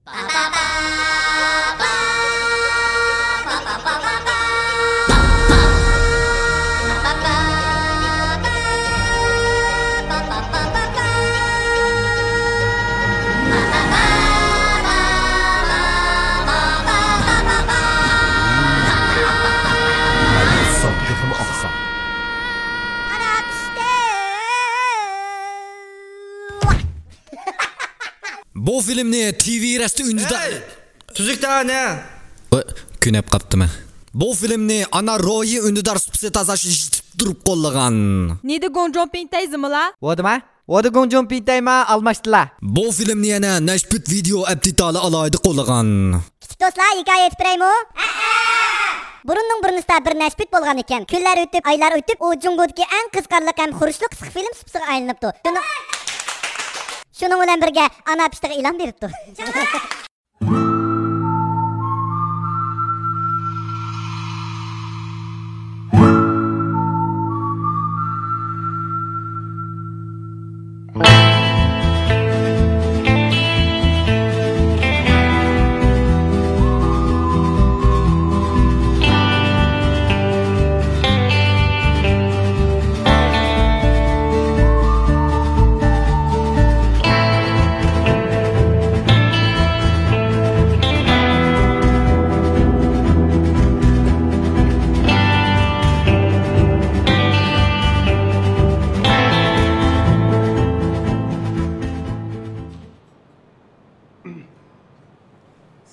Bu filmni TV rasti ünlüda... Tuzukda ne? Künep kaptım. Bu filmni ana Roy ünlüdar tazaş durup kollagan. Neydi Gonjon Pintay'zı mı la? Vodma? Vodu Gonjon Pintay'ma almıştılar. Bu filmni yana Neşpit video aptitalı alaydı kollagan. Kichik do'stlar, hikoya aytib beraymi? Burunning burnusida bir nashpit bo'lgan ekan. Kunlar o'tib, oylar o'tib, u Jungodagi eng qiziqarli ham xurushli qisqa film sipsiga aylanibdi. Shuning bilan birga ana pishtiga e'lon beribdi.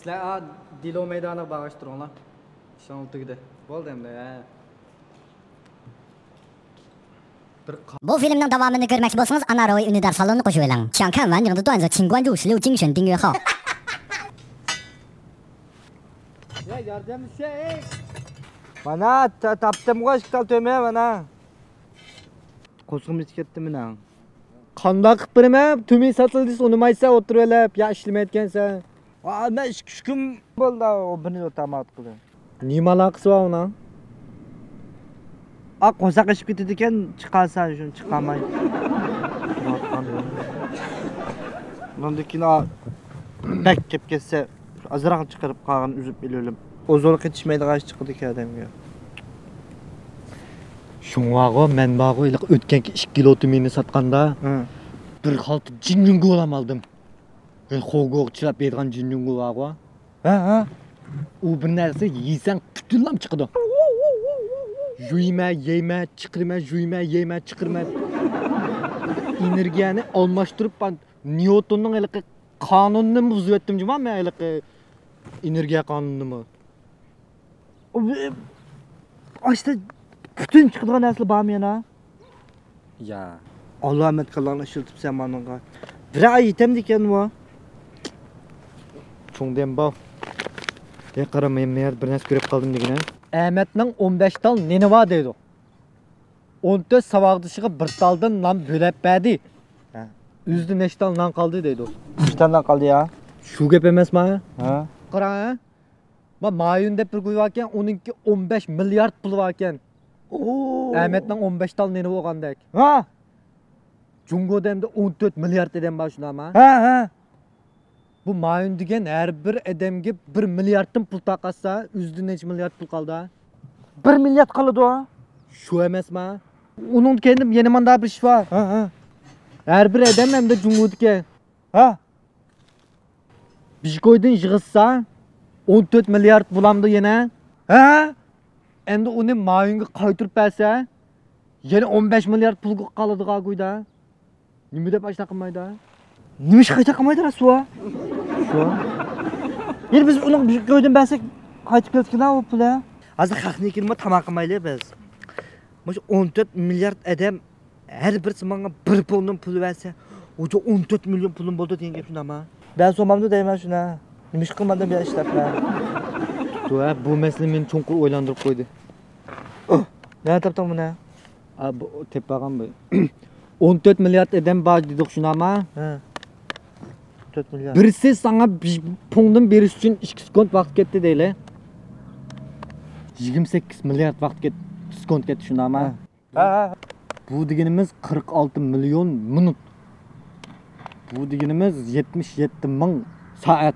Sizlar Dilo maydoniga bag'ash turinglar. Ishon tugdi. Bo'ldi endi. Bu filmning davomini ko'rmoqchi bo'lsangiz, Ana Roy Unidar salonini qo'shib oling. 想看完整的段子，请关注16精选订阅号。 Ya yardım şey. Mana tapdim qo'y ishkal to'may mana. Qo'zg'imiz ketdi mana. Qanday qilib beraman? To'may satildi, unmaysa o'tirib olib, ya ishlamayotgansan. Men 2-3 kun bo'ldi, o buni o'tamat qildi. Nima aloqasi bor uni? Qo'saq ishib ketdi ekan, chiqarsan, shuni chiqarmay. Bundan keyin bak kelib ketsa, azroq chiqarib qolgan uzib berilib. O'zini ketishmaydigan ish chiqdi ekan odamga. Shunga men bag'o o'tganki 2 kilo tumini sotganda, bir xalta jinjungu olam oldim. Xo'goq chilab bergan jinjungu bag'o. Ha. U bir narsa yeysan butunlam chiqadi. Yuyma, yeyma, chiqirma, yuyma, yeyma, chiqirma. Energiyani almashtirib, Newtonning qonunini buzib o'tdim-jima men energiya qonunini. Ashta butun chiqadigan narsa bormi yana? Ya. Alloh rahmat qilgan ishiltibsan menga. Bir oy yetamdi ekan bu. Cho'ngdan bor. Qaramayman, men bir narsa ko'rib qoldim degina. Ahmetning 15 tal neni bor deydi. 14 savog'dishiga bir taldan non bo'lib berdi. Üzde neçtal nan kaldı deydi o. Neçtal nan kaldı ya? Şu gap emasmi? Ha. Qara. Mayun deb bir qo'yarkan, onunki 15 milliard puli bor ekan. Ahmetning 15 tal neni bo'lgandek. Ha. Jungoda ham 14 milliard odam bor shundami? Ha. Bu Mayun degan har bir odamga 1 milliarddan pul taqatsa, o'zida necha milliard pul qoldi? 1 milliard qoladi o. Shu emasmi? Uning kendi yana manda bir ish bor. Ha. Her bir adam hem de Cumhuriyet'e. Ha? Bitcoin'den yığılsa 14 milyar bulamdı yine. Ha? Hem de onu mayunga qaytırıp verse yine 15 milyar pul qaladı qo'yda. Nima deb ashta qilmaydi? Nima ish qayta qilmaydi rasuva? Shu. Endi biz uni Bitcoin'dan bersak qaytib ketgan o pul. Hozir xalqni kirma tamom qilmaylik biz. Mana 14 milyar adam her birisi bana 1 pulun pulu verse, oca 14 milyon pulun buldu diyen gep şuna ama. Ben sormamda deyim şuna. Nimiş kılmadan bir işler falan. Bu mesele beni çonkur oylandırıp koydu. Ne taptın bu ne? Bu tep bağım bu. 14 milyar eden bağ dedik şuna ama. 14 milyar. Birisi sana pulun beriş için 2 sekund vakt gitti değil. 28 milyar vakt gitti. Sekund gitti şuna ama. Bu degenimiz 46 milyon minut. Bu degenimiz 77 ming saat.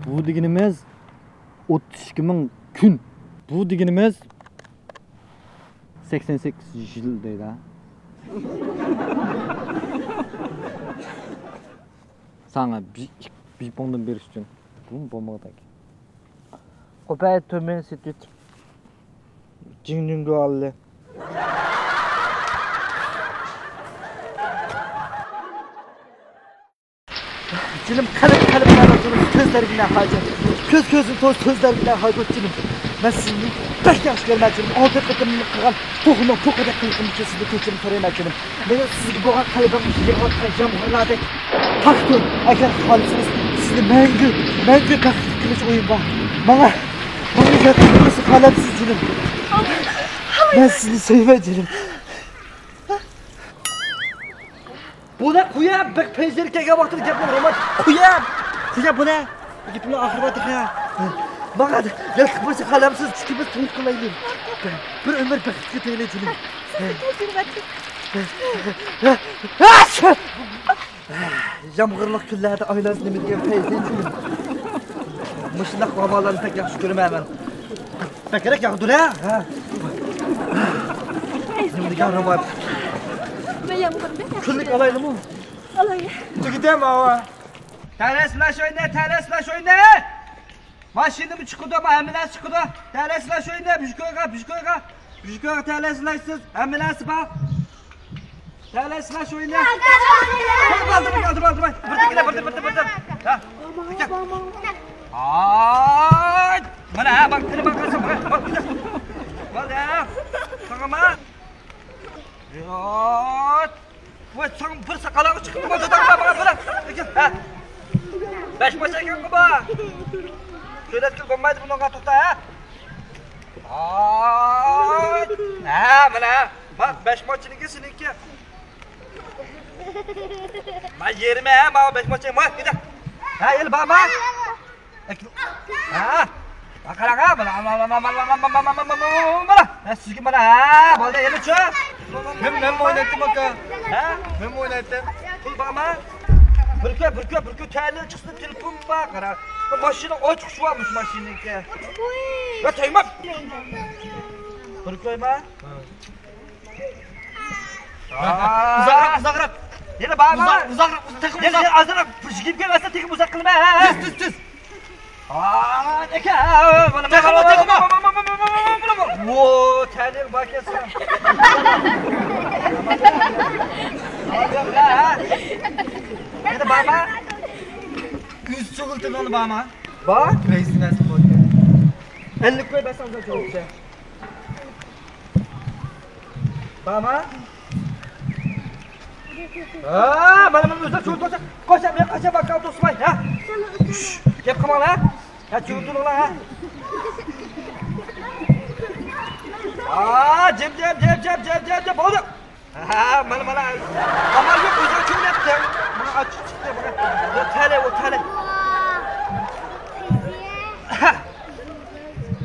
Bu deganimiz 32 ming kun. Bu deganimiz 88 yil deydi. Sana bir pondun beriş üçün. Bu bombadak. Kopay tömen sütüt. Cingdingo alle. Cilim kalıp kalıp gözlerinden hacı. Gözün toz gözlerinden hacı cilim. Ben sizni pek yaxşı görməcəyim. Altı qıtımını qıran, toxunma toxada qılqımı kesildi keçirim törəməcəyim. Mənim sizi boğan qalbim yığılıb qayacağım hırladı. Taktır, əgər xalısınız sizi məngü bəxtli qılış oyun var. Bana yatırması qalamsız cilim. Ben sizi sevəcəyim. Bu ne? Kuyam! Bak pencereye baktır yapma roman. Kuyam! Kuyam bu ne? Git bunu ahırmadık ya. Bak hadi yakıpması kalamsız çıkıp soğuk kılayım. Bir ömür bakıtlı teylecilim. Yağmurluk küllerde aylar demirgen teyzecilim. Mışlak babalarını pek yaxşı görmem ben. Pek gerek yağdır ha. Şimdi yarım var. Küllük alaylı mı? Alaylı. Gidem ama. Teresleş oyna. Maşını mı çıkıdı ama ambulans çıkıdı. Teresleş oyna, Büşkoyga teresleşsiz, ambulans bak. Teresleş oyna. Kaldır. Burada. Ha. Ay! Mana ha, bak bakarsan bak. Bak ya. Sakama. Yot. Bu sang bir sakalı çıktı mı? Bak. Ha. Beş maça gel baba. Şöyle kıl bombayı bunu tuta ha. Ay! Ha, mana. Bak beş maçını kesinlikle. Ben yerime ha, baba beş maçı var. Gidin. Ha, el baba. Ha. Bakalım ha, bana. Sizin bana ha, balda yeni çö. Ben oynattım bak. Ha, ben oynattım. Kul baba. Bırkı terli çıksın telefon bak. Maşını açık şu varmış maşinınki. Ya taymam. Bırkıyma. Uzakrak. Yine baba. Uzakrak. Yine azrak. Fışkip gelmezse tekim uzak kılma. Tüz. Aa, ne ki? Bana. Wo, terli bak ya sen. Yine baba. Üst çuğultun onu bana. Bak. Reisin nasıl bak. 50 koy ben sana çok şey. Baba. Bana uzak çuğultun. Koşa bak kaldı Osman ha. Gel kamal ha. Ha çuğultun ola ha. Cem. Oldu. Ha, bana. Ama yok özel çuğul yaptım. Bana açık çıktı bana. O tale.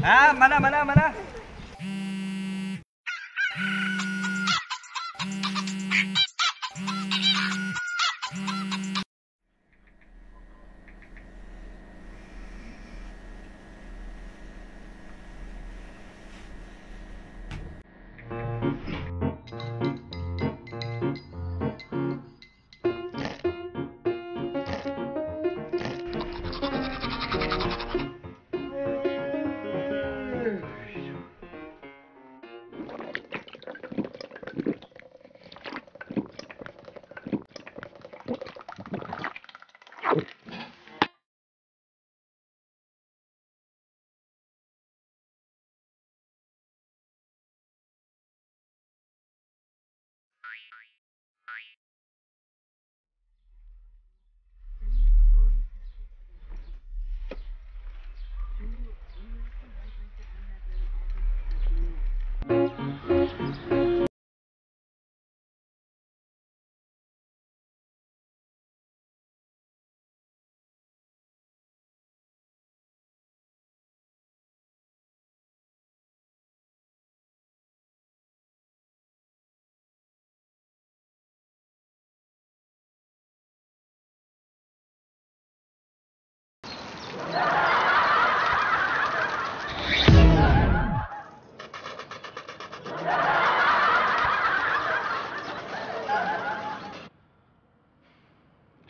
Ha, mana.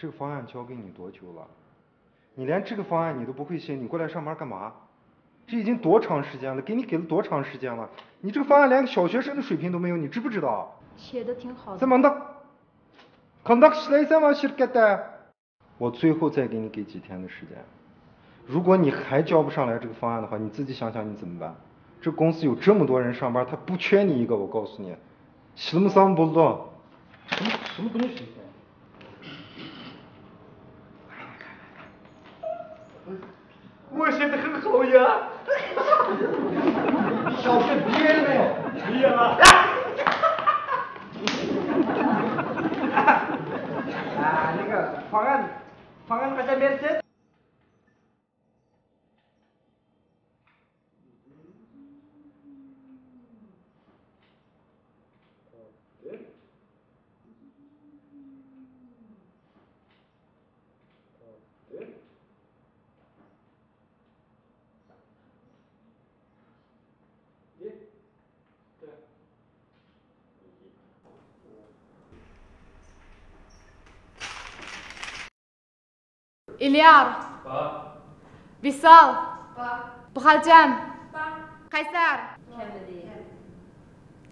这个方案交给你多久了？你连这个方案你都不会写，你过来上班干嘛？这已经多长时间了？给了多长时间了？你这个方案连个小学生的水平都没有，你知不知道？写的挺好的。怎么的？Qandaq ishlaysan shirkatda？我最后再给你几天的时间。如果你还交不上来这个方案的话，你自己想想你怎么办？这公司有这么多人上班，他不缺你一个，我告诉你。什么不懂？什么不能实现？我写的很好呀。你小学毕业了没有？毕业了。那个方案还在面试。İlyar. Visal. Bukhaljan. Kaysar.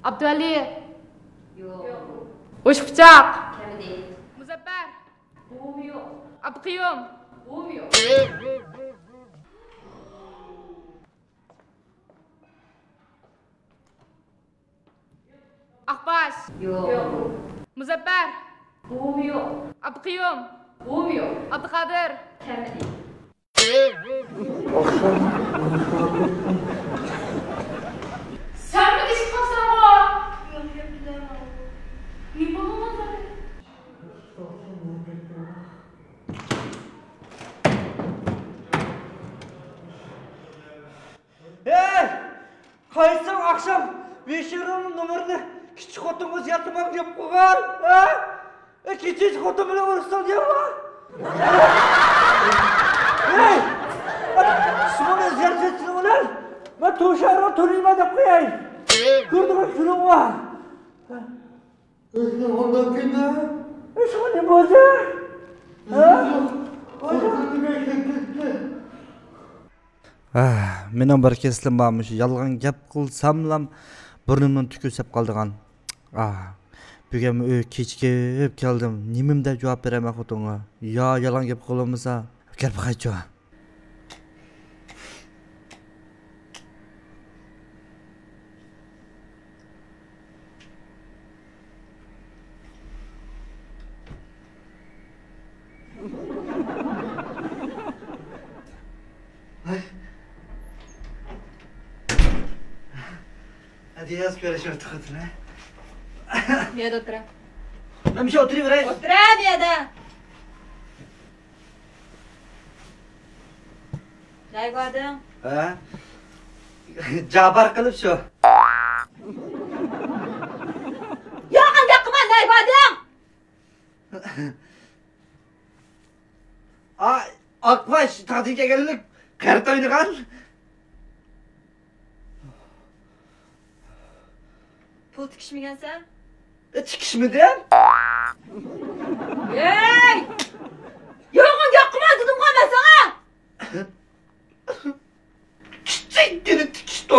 Abdüali. Uşbıçak. Muzaffer. Abdüqiyum. Akbaş. Muzaffer. Abdüqiyum. Abdülkadir. Sen mi dişi kapsana bu? Yok bilemem. Ne bulunmaz abi? Qaysan akşam Beşirovning numarini kichik xotin o'zgartirmam deb qo'ygan, ha? Kichik xotin bilan urushsan deyapmi? Hey! Shuni o'zgartirishni bilan men to'sharni to'layman deb qo'yay. Ko'rdingmi shuni? Ondan kunda shuni ne bo'ldi? Ha? Mening bir keslim bormish, yolg'on gap qilsamlam burnimdan tükürsep qaldigan. Bugun kechikib keldim. Nimim deb javob beraman xotinga. Yo, yolg'on gap qilmasa, kelib qaytjo. Hadi yaz görüşürüz tıkıtına. Bir yerde otur. Ben bir şey oturayım oraya. Otur bir yerde. Ne gördün? Ha? Cabar kılıp şu. Yo'qan gapqilma, ne gördün? Akbaş tatilga geldik. Karta oynagan. Pul tikishmagansan? Tikishmidi? Ey! Yo'qan gapqilma dedim qolma sana. Kichik dedi tikishdi.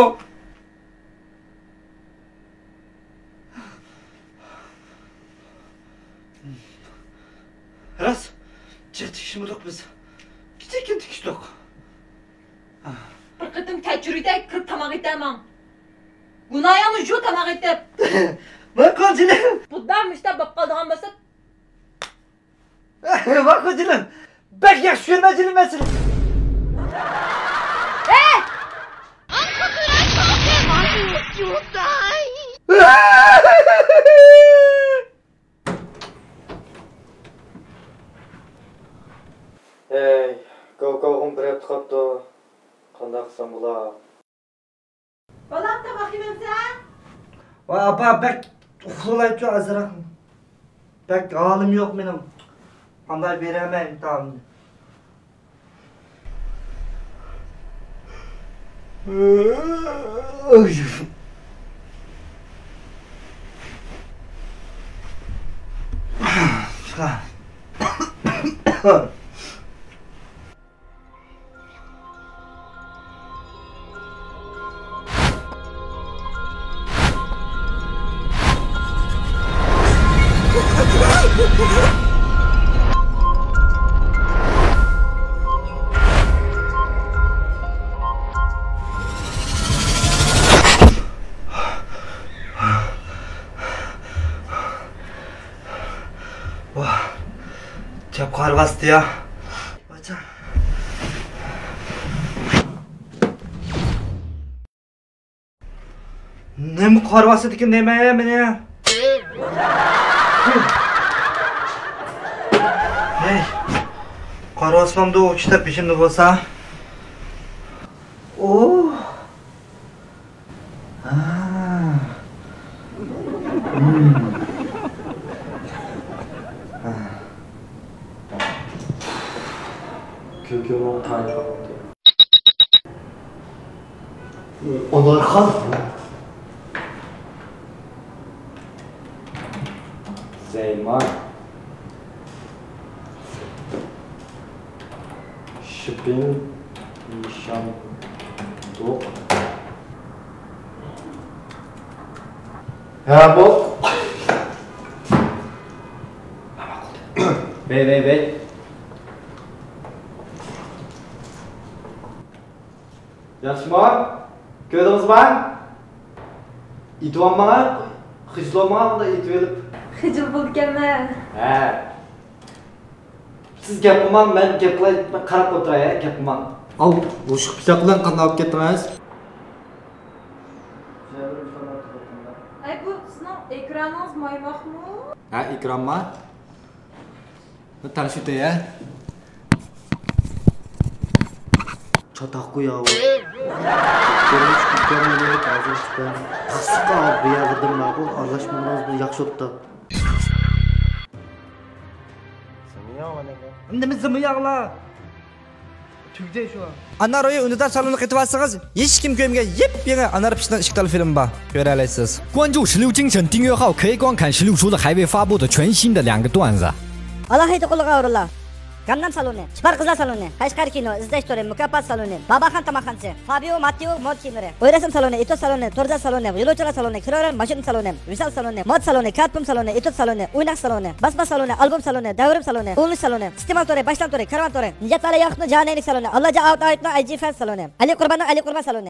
Ras, tikishmidik biz. Kichikkin tikishdik. Bir qitim tajriba kirib tamoq etaman. Gunoyimni shu tamoq etib. Bak ko'zilim. Bundan müştab bo'lib qoldigan bo'lsa, Bak ko'zilim. Bak yaxshi ko'rmajilim men seni. Ey! Ey, qovqog'im birab chiqibdi. Qanday qilsam bo'lar? Balam tamoq yemamsan? Va apa bak uxlaychu azroq. Bak halim yo'q mening. Qanday beraman tamam. Cep kar bastı ya. Baca. Ne mi kar bastı dikin demeye mi ne? Hey. Kar basmamda o uçta peşimde olsa. Oo. Kökümün tayfa oldu. Onarkan. Zeyman. Şipin. Nişan. Dok. Ha bu. Bey. Yaşma, gördünüz mü? İt olmağa, hıçlı olmağa da it verip. Hıcıl bulup gelme. He. Siz gapman, ben gapla qarab o'tiray, gapman. Al, o'shiq pichoq bilan qanday olib ketdingiz? Ay bu sınav ekranınız maymoq mu? Ha, ekranma. Tanışıp ya. Çatak ya. Görmüş gitkenleri hazır çıkan. Tasqa bu yağdım la bu arlaşmamız bu yaxshi o'tdi. Nima zimi yağla? Tugde şu an. Anar oyu ünidar salonu qetyapsiz. Hech kim ko'mga yep-yangi Anar pishdan ishqal film bor. Ko'ra olasiz. 关注16精神订阅号，可以观看16叔的还未发布的全新的2个段子。 Alohida qo'lga urillar. Gangnam saloni, Chipar qizlar saloni, Qashqar kino, Izlash to'ri, Mukofot saloni, Babaxon tomorqanasi, Fabio Matteo mod kiyimlari, O'yrasim saloni, Etos saloni, To'rza saloni, Yo'lovchilar saloni, Kirolar mashina saloni, Visal saloni, Mod saloni, Katpum saloni, Etos saloni, O'ynak saloni, Basbas saloni, Albom saloni, Davrim saloni, Ulnish saloni, Iste'mol to'ri, Bashlam to'ri, Karvon to'ri, Nijat Vali yoqni Janaylik saloni, Allohja Avtoyitni IGF saloni, Ali Qurbonning Ali Qurbon saloni.